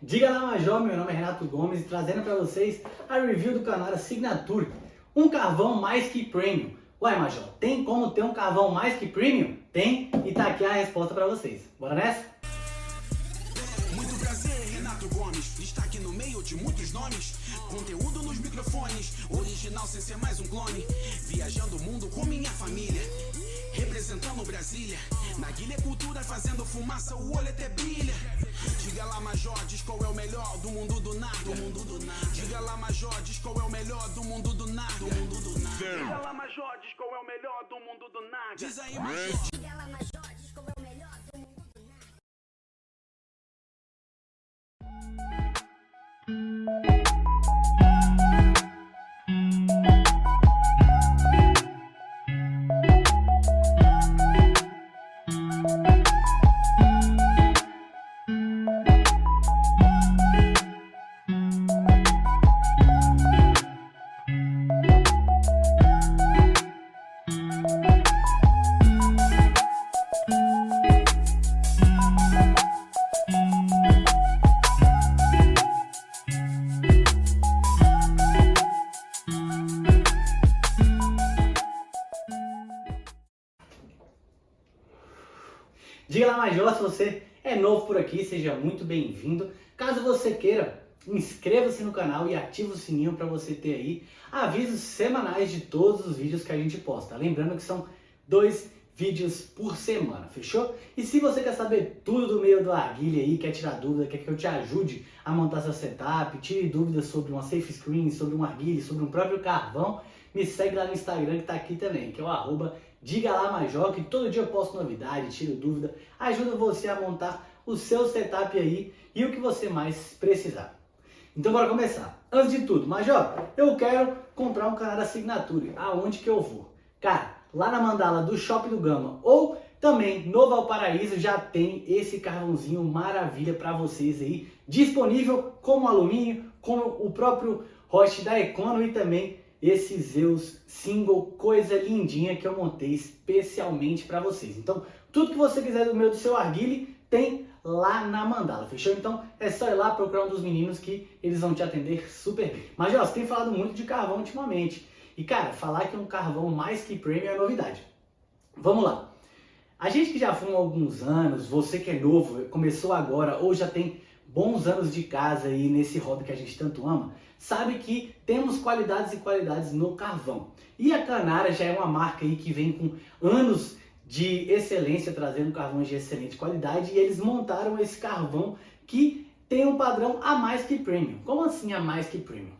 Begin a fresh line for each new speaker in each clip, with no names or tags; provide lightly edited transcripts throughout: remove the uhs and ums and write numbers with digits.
Diga lá, Major, meu nome é Renato Gomes e trazendo para vocês a review do Canara Signature, um carvão mais que premium. Ué, Major, tem como ter um carvão mais que premium? Tem, e tá aqui a resposta para vocês. Bora nessa?
Muito prazer, Renato Gomes, destaque no meio de muitos nomes, conteúdo nos microfones, original sem ser mais um clone, viajando o mundo com minha família, representando Brasília, na guilha cultura fazendo fumaça, o olho até brilha. Diga lá, Major, diz qual é o melhor do mundo do nada, Diga lá, Major, diz qual é o melhor do mundo do nada, Diga lá, Major, diz qual é o melhor do mundo do nada. Diz aí, Major.
Diga lá, Major, diz qual é o melhor do mundo do nada.
Diga lá, Major, se você é novo por aqui, seja muito bem-vindo. Caso você queira, inscreva-se no canal e ative o sininho para você ter aí avisos semanais de todos os vídeos que a gente posta. Lembrando que são 2 vídeos por semana, fechou? E se você quer saber tudo do meio do arguilha aí, quer tirar dúvida, quer que eu te ajude a montar seu setup, tire dúvidas sobre uma safe screen, sobre um arguilha, sobre um próprio carvão, me segue lá no Instagram que tá aqui também, que é o Diga lá, Major, que todo dia eu posto novidade, tiro dúvida, ajuda você a montar o seu setup aí e o que você mais precisar. Então bora começar. Antes de tudo, Major, eu quero comprar um Canara Signature. Aonde que eu vou? Cara, lá na mandala do Shopping do Gama ou também no Valparaíso já tem esse carvãozinho maravilha para vocês aí, disponível como alumínio, como o próprio host da Econo e também esse Zeus Single, coisa lindinha que eu montei especialmente para vocês. Então, tudo que você quiser do seu arguile tem lá na mandala, fechou? Então, é só ir lá procurar um dos meninos que eles vão te atender super bem. Mas, ó, você tem falado muito de carvão ultimamente. E, cara, falar que um carvão mais que premium é novidade. Vamos lá. A gente que já fuma há alguns anos, você que é novo, começou agora ou já tem bons anos de casa aí nesse hobby que a gente tanto ama, sabe que temos qualidades e qualidades no carvão. E a Canara já é uma marca aí que vem com anos de excelência, trazendo carvões de excelente qualidade, e eles montaram esse carvão que tem um padrão a mais que premium. Como assim a mais que premium?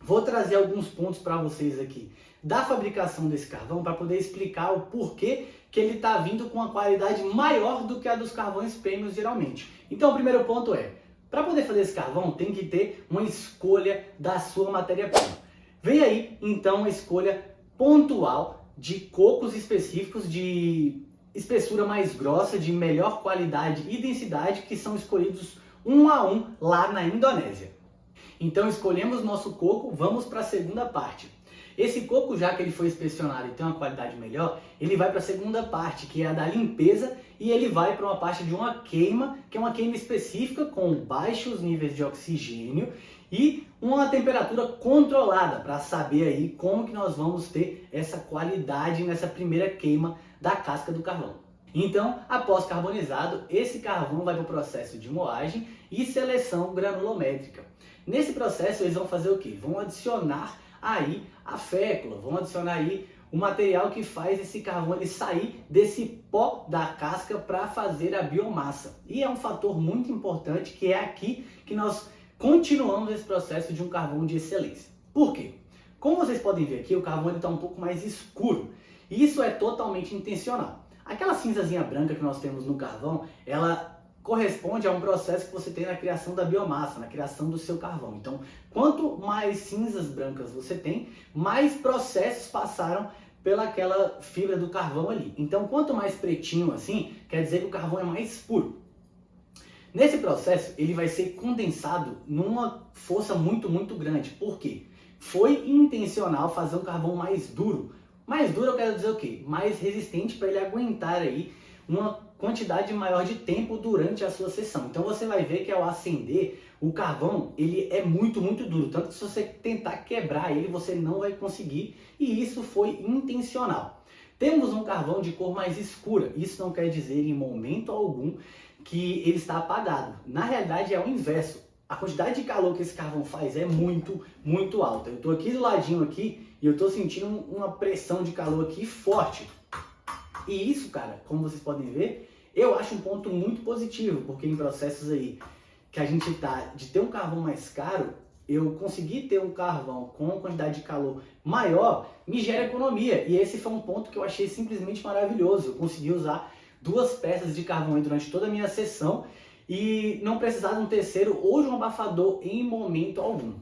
Vou trazer alguns pontos para vocês aqui da fabricação desse carvão para poder explicar o porquê que ele está vindo com uma qualidade maior do que a dos carvões premium geralmente. Então o primeiro ponto é, para poder fazer esse carvão tem que ter uma escolha da sua matéria-prima. Vem aí então uma escolha pontual de cocos específicos de espessura mais grossa, de melhor qualidade e densidade, que são escolhidos um a um lá na Indonésia. Então escolhemos nosso coco, vamos para a segunda parte. Esse coco, já que ele foi inspecionado e tem uma qualidade melhor, ele vai para a segunda parte, que é a da limpeza, e ele vai para uma parte de uma queima, que é uma queima específica com baixos níveis de oxigênio e uma temperatura controlada, para saber aí como que nós vamos ter essa qualidade nessa primeira queima da casca do carvão. Então, após carbonizado, esse carvão vai para o processo de moagem e seleção granulométrica. Nesse processo eles vão fazer o quê? Vão adicionar aí a fécula, vão adicionar aí o material que faz esse carvão ele sair desse pó da casca para fazer a biomassa. E é um fator muito importante que é aqui que nós continuamos esse processo de um carvão de excelência. Por quê? Como vocês podem ver aqui, o carvão está um pouco mais escuro. E isso é totalmente intencional. Aquela cinzazinha branca que nós temos no carvão, ela corresponde a um processo que você tem na criação da biomassa, na criação do seu carvão. Então, quanto mais cinzas brancas você tem, mais processos passaram pelaquela fibra do carvão ali. Então, quanto mais pretinho assim, quer dizer que o carvão é mais puro. Nesse processo, ele vai ser condensado numa força muito grande. Por quê? Foi intencional fazer um carvão mais duro. Mais duro eu quero dizer o quê? Mais resistente para ele aguentar aí uma quantidade maior de tempo durante a sua sessão. Então você vai ver que ao acender, o carvão ele é muito duro, tanto que se você tentar quebrar ele, você não vai conseguir, e isso foi intencional. Temos um carvão de cor mais escura, isso não quer dizer em momento algum que ele está apagado. Na realidade é o inverso. A quantidade de calor que esse carvão faz é muito alta. Eu estou aqui do ladinho aqui e eu estou sentindo uma pressão de calor aqui forte. E isso, cara, como vocês podem ver, eu acho um ponto muito positivo, porque em processos aí que a gente tá de ter um carvão mais caro, eu consegui ter um carvão com uma quantidade de calor maior, me gera economia. E esse foi um ponto que eu achei simplesmente maravilhoso. Eu consegui usar 2 peças de carvão aí durante toda a minha sessão e não precisar de um terceiro ou de um abafador em momento algum.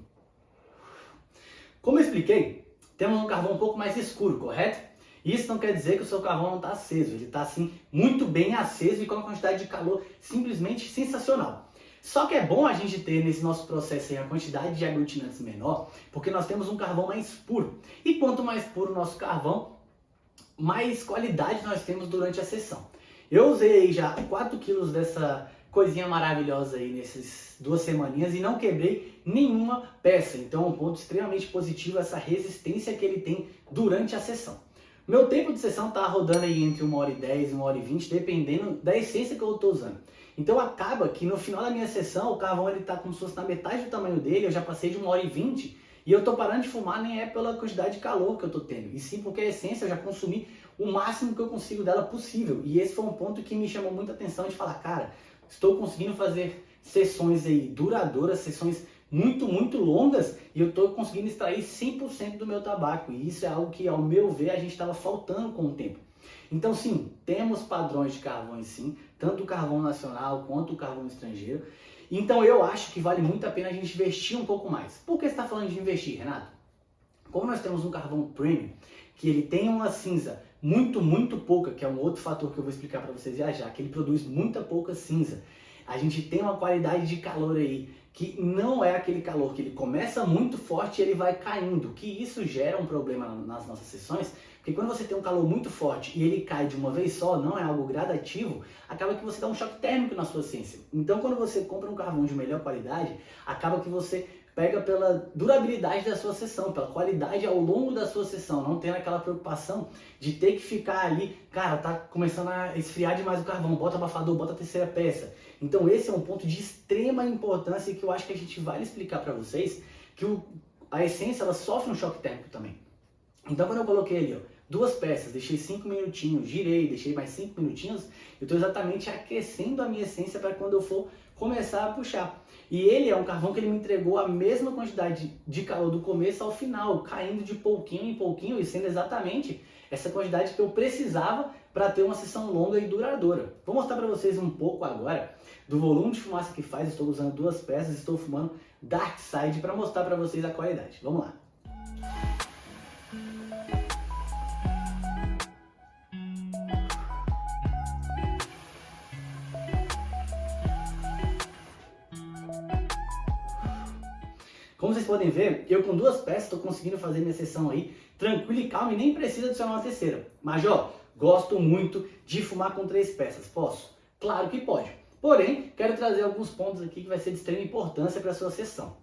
Como eu expliquei, temos um carvão um pouco mais escuro, correto? Isso não quer dizer que o seu carvão não está aceso, ele está assim muito bem aceso e com uma quantidade de calor simplesmente sensacional. Só que é bom a gente ter nesse nosso processo aí a quantidade de aglutinantes menor, porque nós temos um carvão mais puro. E quanto mais puro o nosso carvão, mais qualidade nós temos durante a sessão. Eu usei aí já 4 kg dessa coisinha maravilhosa aí nessas 2 semaninhas e não quebrei nenhuma peça. Então é um ponto extremamente positivo essa resistência que ele tem durante a sessão. Meu tempo de sessão está rodando aí entre 1h10 e 1h20, dependendo da essência que eu estou usando. Então acaba que no final da minha sessão o carvão está como se fosse na metade do tamanho dele, eu já passei de 1h20 e eu estou parando de fumar, nem é pela quantidade de calor que eu estou tendo, e sim porque a essência eu já consumi o máximo que eu consigo dela possível. E esse foi um ponto que me chamou muita atenção de falar, cara, estou conseguindo fazer sessões aí duradouras, sessões muito longas, e eu estou conseguindo extrair 100% do meu tabaco, e isso é algo que, ao meu ver, a gente estava faltando com o tempo. Então sim, temos padrões de carvões sim, tanto o carvão nacional quanto o carvão estrangeiro. Então eu acho que vale muito a pena a gente investir um pouco mais. Por que você está falando de investir, Renato? Como nós temos um carvão premium, que ele tem uma cinza muito pouca, que é um outro fator que eu vou explicar para vocês já, que ele produz muita pouca cinza. A gente tem uma qualidade de calor aí, que não é aquele calor que ele começa muito forte e ele vai caindo, que isso gera um problema nas nossas sessões, porque quando você tem um calor muito forte e ele cai de uma vez só, não é algo gradativo, acaba que você dá um choque térmico na sua essência. Então quando você compra um carvão de melhor qualidade, acaba que você pega pela durabilidade da sua sessão, pela qualidade ao longo da sua sessão, não tendo aquela preocupação de ter que ficar ali, cara, tá começando a esfriar demais o carvão, bota abafador, bota a terceira peça. Então esse é um ponto de extrema importância que eu acho que a gente vai explicar para vocês, que a essência ela sofre um choque térmico também. Então quando eu coloquei ali, ó, 2 peças, deixei 5 minutinhos, girei, deixei mais 5 minutinhos, eu estou exatamente aquecendo a minha essência para quando eu for começar a puxar. E ele é um carvão que ele me entregou a mesma quantidade de calor do começo ao final, caindo de pouquinho em pouquinho e sendo exatamente essa quantidade que eu precisava para ter uma sessão longa e duradoura. Vou mostrar para vocês um pouco agora do volume de fumaça que faz. Estou usando 2 peças, estou fumando Dark Side para mostrar para vocês a qualidade. Vamos lá. Como vocês podem ver, eu com 2 peças estou conseguindo fazer minha sessão aí tranquila e calma e nem precisa adicionar uma terceira. Mas ó, gosto muito de fumar com 3 peças. Posso? Claro que pode. Porém, quero trazer alguns pontos aqui que vai ser de extrema importância para a sua sessão.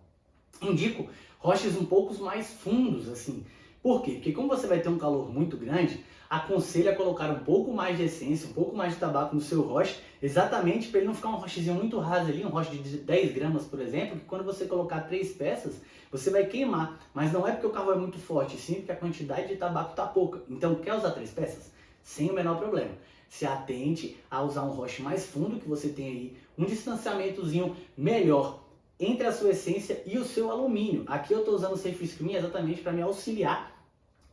Indico roches um pouco mais fundos, assim. Por quê? Porque como você vai ter um calor muito grande, aconselho a colocar um pouco mais de essência, um pouco mais de tabaco no seu roche, exatamente para ele não ficar um rochezinho muito raso ali, um roche de 10 gramas, por exemplo, que quando você colocar 3 peças, você vai queimar. Mas não é porque o carvão é muito forte, sim porque a quantidade de tabaco está pouca. Então, quer usar 3 peças? Sem o menor problema. Se atente a usar um roche mais fundo, que você tem aí um distanciamentozinho melhor entre a sua essência e o seu alumínio. Aqui eu estou usando o Safe Screen exatamente para me auxiliar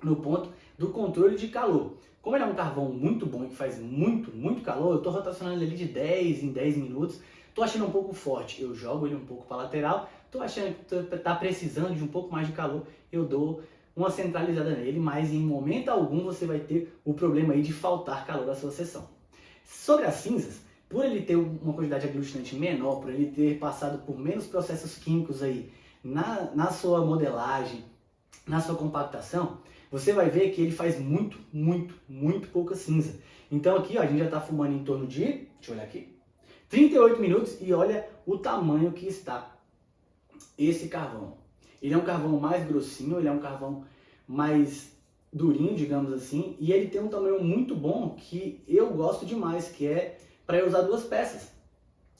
no ponto do controle de calor. Como ele é um carvão muito bom e que faz muito calor, eu estou rotacionando ele de 10 em 10 minutos. Estou achando um pouco forte, eu jogo ele um pouco para a lateral. Estou achando que está precisando de um pouco mais de calor, eu dou uma centralizada nele, mas em momento algum você vai ter o problema aí de faltar calor à sua sessão. Sobre as cinzas, por ele ter uma quantidade aglutinante menor, por ele ter passado por menos processos químicos aí na sua modelagem, na sua compactação, você vai ver que ele faz muito pouca cinza. Então aqui, ó, a gente já está fumando em torno de, deixa eu olhar aqui, 38 minutos e olha o tamanho que está esse carvão. Ele é um carvão mais grossinho, ele é um carvão mais durinho, digamos assim, e ele tem um tamanho muito bom que eu gosto demais, que é para eu usar 2 peças.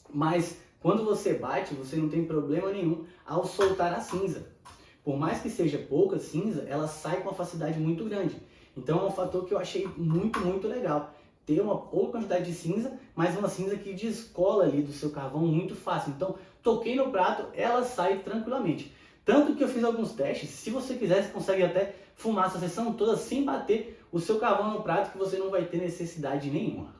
Mas quando você bate, você não tem problema nenhum ao soltar a cinza. Por mais que seja pouca cinza, ela sai com uma facilidade muito grande. Então é um fator que eu achei muito legal. Ter uma pouca quantidade de cinza, mas uma cinza que descola ali do seu carvão muito fácil. Então, toquei no prato, ela sai tranquilamente. Tanto que eu fiz alguns testes, se você quiser, você consegue até fumar essa sessão toda sem bater o seu carvão no prato, que você não vai ter necessidade nenhuma.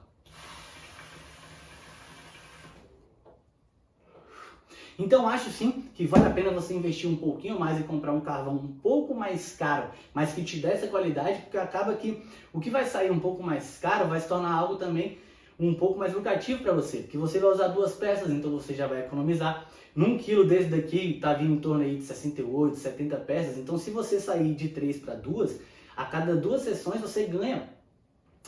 Então acho sim que vale a pena você investir um pouquinho mais e comprar um carvão um pouco mais caro, mas que te dê essa qualidade, porque acaba que o que vai sair um pouco mais caro vai se tornar algo também um pouco mais lucrativo para você, porque você vai usar 2 peças, então você já vai economizar. Num quilo desse daqui tá vindo em torno aí de 68, 70 peças, então se você sair de 3 para 2, a cada 2 sessões você ganha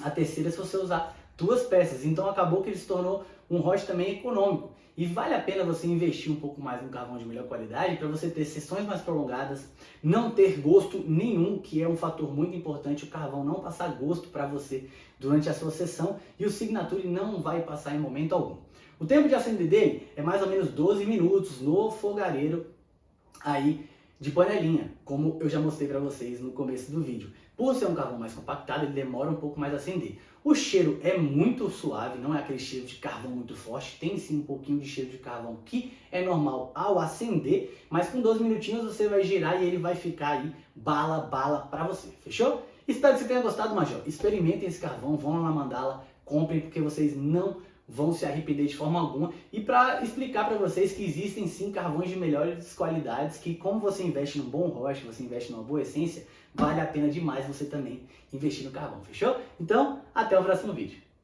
a terceira se você usar 2 peças. Então acabou que ele se tornou um hot também econômico. E vale a pena você investir um pouco mais no carvão de melhor qualidade para você ter sessões mais prolongadas, não ter gosto nenhum, que é um fator muito importante, o carvão não passar gosto para você durante a sua sessão, e o Signature não vai passar em momento algum. O tempo de acender dele é mais ou menos 12 minutos no fogareiro aí de panelinha, como eu já mostrei para vocês no começo do vídeo. Por ser um carvão mais compactado, ele demora um pouco mais a acender. O cheiro é muito suave, não é aquele cheiro de carvão muito forte, tem sim um pouquinho de cheiro de carvão que é normal ao acender, mas com 12 minutinhos você vai girar e ele vai ficar aí bala para você, fechou? Espero que você tenha gostado, Major. Experimentem esse carvão, vão lá na Mandala, comprem, porque vocês não vão se arrepender de forma alguma. E para explicar para vocês que existem sim carvões de melhores qualidades, que como você investe num bom roche, você investe numa boa essência, vale a pena demais você também investir no carvão, fechou? Então, até o próximo vídeo.